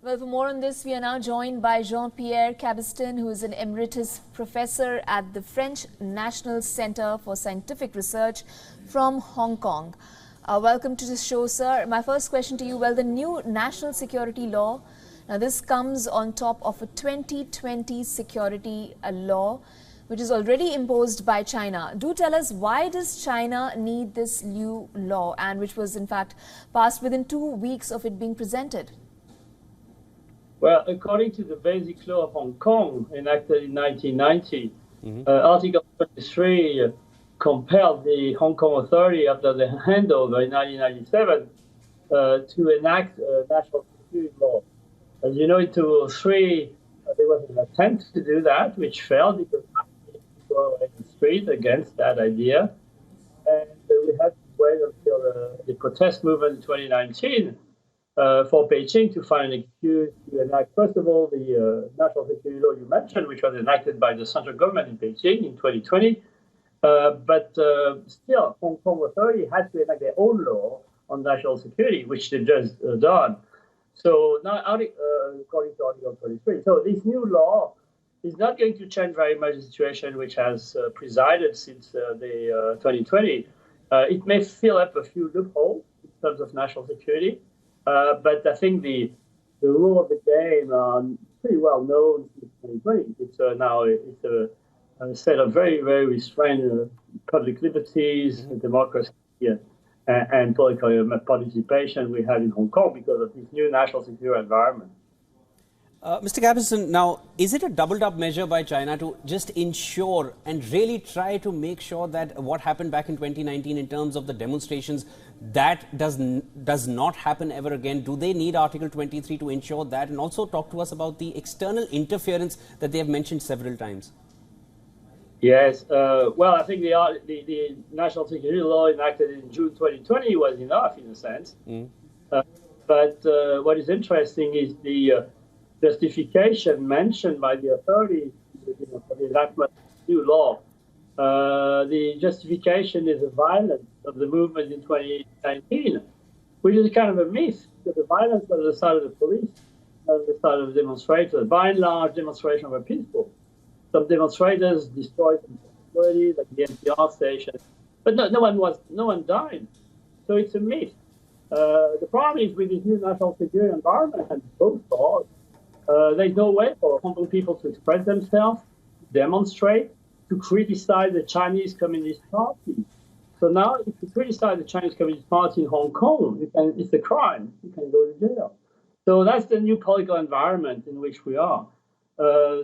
Well, for more on this, we are now joined by Jean-Pierre Cabestan, who is an emeritus professor at the French National Center for Scientific Research from Hong Kong. Welcome to the show, sir. My first question to you, well, the new national security law, now this comes on top of a 2020 security law, which is already imposed by China. Do tell us, why does China need this new law, and which was in fact passed within 2 weeks of it being presented? Well, according to the Basic Law of Hong Kong, enacted in 1990, Article 23 compelled the Hong Kong Authority, after the handover in 1997, to enact a national security law. As you know, in 2003, there was an attempt to do that, which failed because people were in the street against that idea. And we had to wait until the protest movement in 2019 for Beijing to find an excuse to enact, first of all, the national security law you mentioned, which was enacted by the central government in Beijing in 2020. But still, Hong Kong Authority had to enact their own law on national security, which they just done. So now, according to Article 23, so this new law is not going to change very much the situation which has presided since the 2020. It may fill up a few loopholes in terms of national security, but I think the rule of the game are pretty well known since 2020. It's now a set of very, very restrained public liberties, democracy, and political participation we have in Hong Kong because of this new national security environment. Mr. Cabestan, now, is it a doubled-up measure by China to just ensure and really try to make sure that what happened back in 2019 in terms of the demonstrations, that does not happen ever again? Do they need Article 23 to ensure that? And also talk to us about the external interference that they have mentioned several times. Yes, well, I think the national security law enacted in June 2020 was enough in a sense. But what is interesting is the justification mentioned by the authorities for the enactment of the new law. The justification is the violence of the movement in 2019, which is kind of a myth, because the violence was on the side of the police, on the side of the demonstrators. By and large, demonstrations were peaceful. Some demonstrators destroyed some facilities, like the NPR station, but no one died. So it's a myth. The problem is with this new national security environment and both laws, there's no way for Hong Kong people to express themselves, demonstrate, to criticize the Chinese Communist Party. So now, if you criticize the Chinese Communist Party in Hong Kong, it's a crime. You can go to jail. So that's the new political environment in which we are.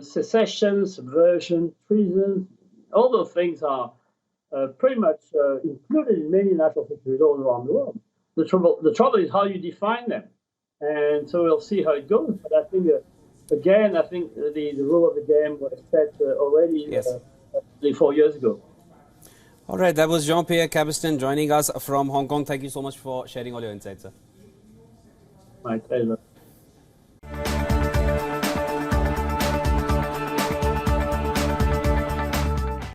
Secession, subversion, treason, all those things are pretty much included in many national security laws around the world. The trouble is how you define them. And so we'll see how it goes. But I think, again, I think the rule of the game was set already 4 years ago. All right, that was Jean-Pierre Cabestan joining us from Hong Kong. Thank you so much for sharing all your insights, sir. My pleasure.